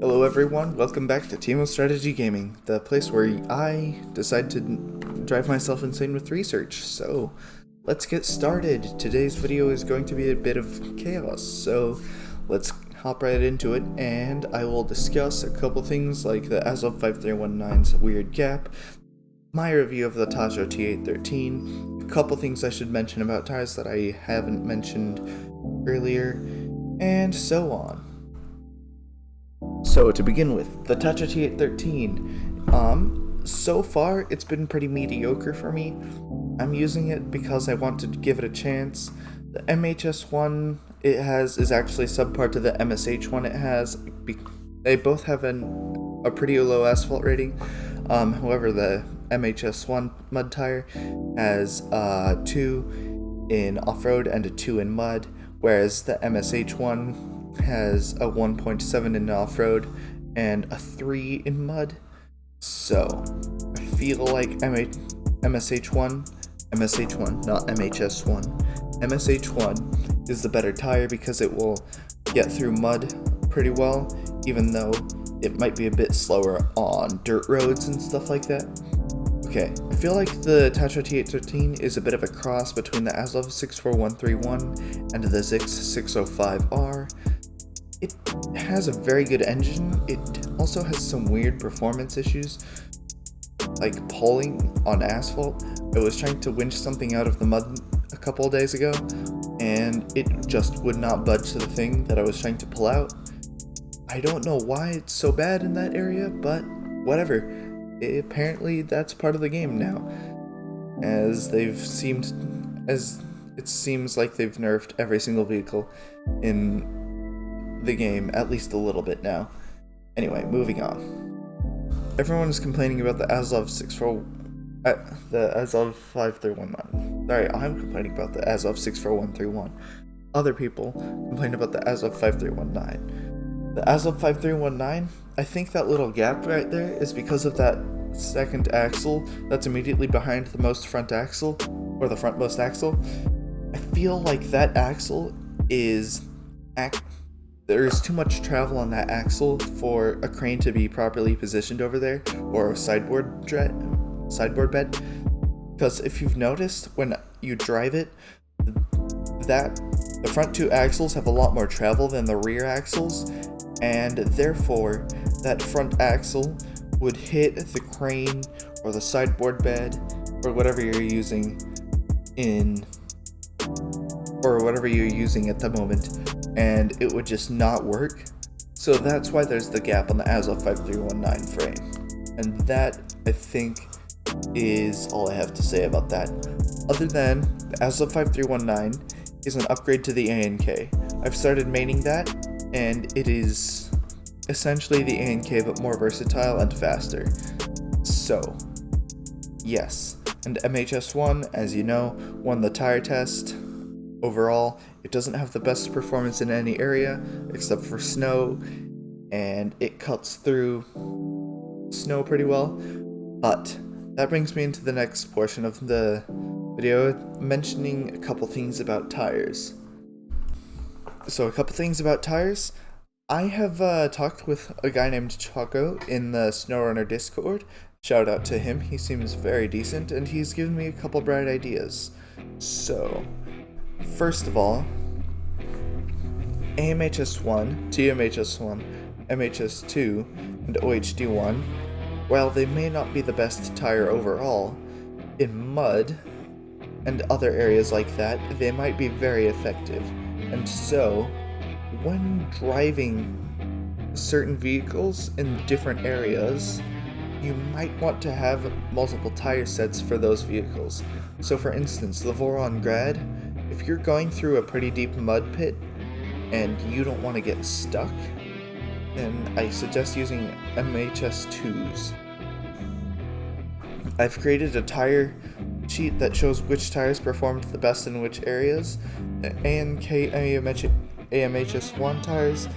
Hello everyone, welcome back to Teemo Strategy Gaming, the place where I decide to drive myself insane with research. So, let's get started. Today's video is going to be a bit of chaos, so let's hop right into it, and I will discuss a couple things like the Azov 5319's weird gap, my review of the Tatra T813, a couple things I should mention about tires that I haven't mentioned earlier, and so on. So to begin with, the Tatra T813, so far it's been pretty mediocre for me. I'm using it because I want to give it a chance. The MHS one it has is actually subpar to the MSH one it has. They both have a pretty low asphalt rating. However, the MHS one mud tire has 2 in off-road and a 2 in mud, whereas the MSH one has a 1.7 in off-road and a 3 in mud. So I feel like MSH1, not MHS1. MSH1 is the better tire because it will get through mud pretty well, even though it might be a bit slower on dirt roads and stuff like that. Okay, I feel like the Tatra T813 is a bit of a cross between the Azov 64131 and the Zix 605R. It has a very good engine. It also has some weird performance issues, like pulling on asphalt. I was trying to winch something out of the mud a couple of days ago, and it just would not budge to the thing that I was trying to pull out. I don't know why it's so bad in that area, but whatever. Apparently that's part of the game now, as it seems like they've nerfed every single vehicle in the game at least a little bit now. Anyway, moving on. Everyone is complaining about the Azov 5319. Sorry, I'm complaining about the Azov 64131. Other people complain about the Azov 5319. The Azov 5319, I think that little gap right there is because of that second axle that's immediately behind the most front axle, or the frontmost axle. I feel like that axle is there's too much travel on that axle for a crane to be properly positioned over there, or a sideboard bed. Because if you've noticed, when you drive it, the front 2 axles have a lot more travel than the rear axles, and therefore that front axle would hit the crane or the sideboard bed or whatever you're using at the moment, and it would just not work. So that's why there's the gap on the Azov 5319 frame. And that, I think, is all I have to say about that. Other than the Azov 5319 is an upgrade to the ANK. I've started maining that, and it is essentially the ANK but more versatile and faster. So, yes. And MHS1, as you know, won the tire test. Overall, it doesn't have the best performance in any area except for snow, and it cuts through snow pretty well. But that brings me into the next portion of the video, mentioning a couple things about tires. So a couple things about tires. I have talked with a guy named Choco in the SnowRunner Discord. Shout out to him, he seems very decent, and he's given me a couple bright ideas. So, first of all, AMHS1, TMHS1, MHS2, and OHD1, while they may not be the best tire overall, in mud and other areas like that, they might be very effective. And so, when driving certain vehicles in different areas, you might want to have multiple tire sets for those vehicles. So for instance, the Voron Grad, if you're going through a pretty deep mud pit and you don't want to get stuck, then I suggest using MHS2s. I've created a tire sheet that shows which tires performed the best in which areas. The AMHS1 tires,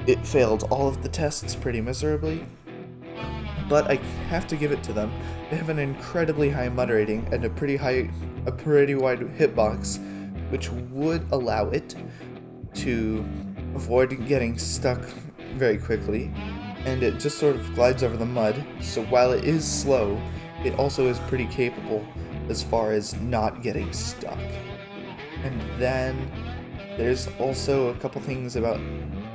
it failed all of the tests pretty miserably, but I have to give it to them. They have an incredibly high mud rating and a pretty wide hitbox, which would allow it to avoid getting stuck very quickly, and it just sort of glides over the mud, so while it is slow, it also is pretty capable as far as not getting stuck. And then there's also a couple things about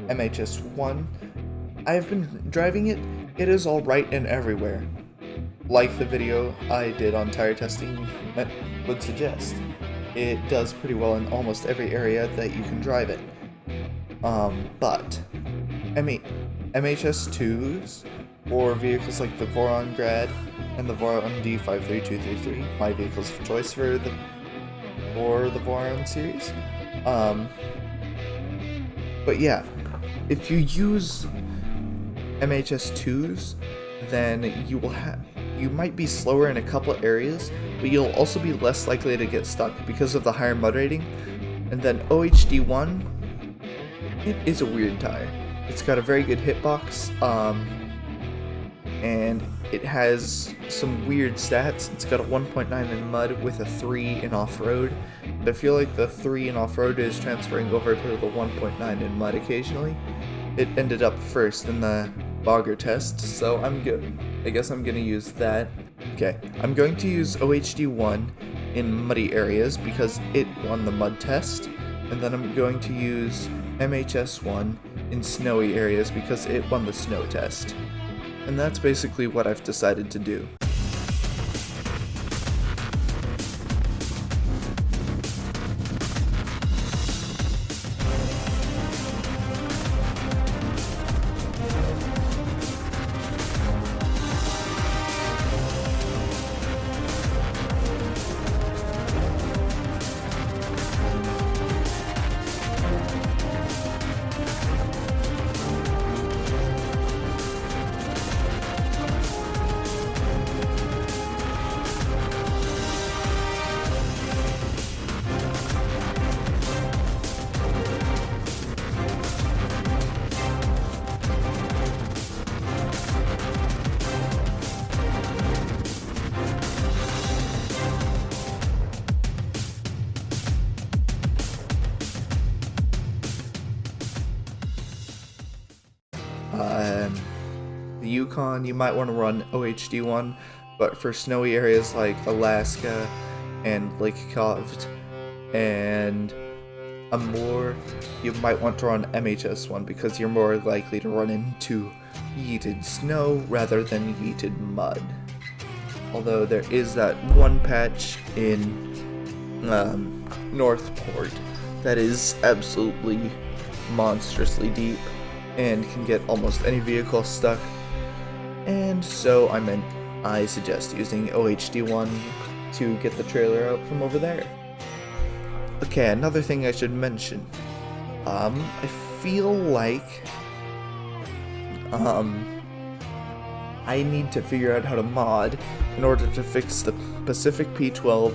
MHS1. I've been driving it. It is alright in everywhere, like the video I did on tire testing would suggest. It does pretty well in almost every area that you can drive it. But MHS2s, or vehicles like the Voron Grad and the Voron D53233, my vehicles of choice for the Voron series. But yeah, if you use MHS2s, then you might be slower in a couple areas, but you'll also be less likely to get stuck because of the higher mud rating. And then OHD1, it is a weird tire. It's got a very good hitbox, and it has some weird stats. It's got a 1.9 in mud with a 3 in off-road, and I feel like the 3 in off-road is transferring over to the 1.9 in mud occasionally. It ended up first in the Bogger test, so I'm good. I guess I'm gonna use that. Okay, I'm going to use OHD1 in muddy areas because it won the mud test, and then I'm going to use MHS1 in snowy areas because it won the snow test. And that's basically what I've decided to do. The Yukon, you might want to run OHD1, but for snowy areas like Alaska and Lake Coved and Amur, you might want to run MHS1 because you're more likely to run into yeeted snow rather than yeeted mud. Although there is that one patch in Northport that is absolutely monstrously deep and can get almost any vehicle stuck, and so I suggest using OHD1 to get the trailer out from over there. Okay, another thing I should mention. I feel like I need to figure out how to mod in order to fix the Pacific P12,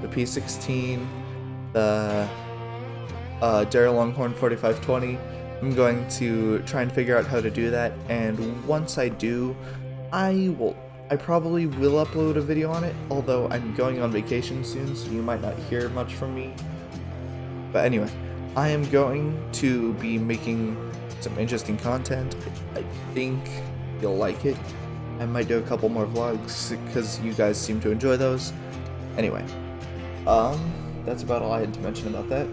the P16, the Darrell Longhorn 4520. I'm going to try and figure out how to do that, and once I do, I probably will upload a video on it, although I'm going on vacation soon, so you might not hear much from me. But anyway, I am going to be making some interesting content. I think you'll like it. I might do a couple more vlogs, because you guys seem to enjoy those. Anyway, that's about all I had to mention about that.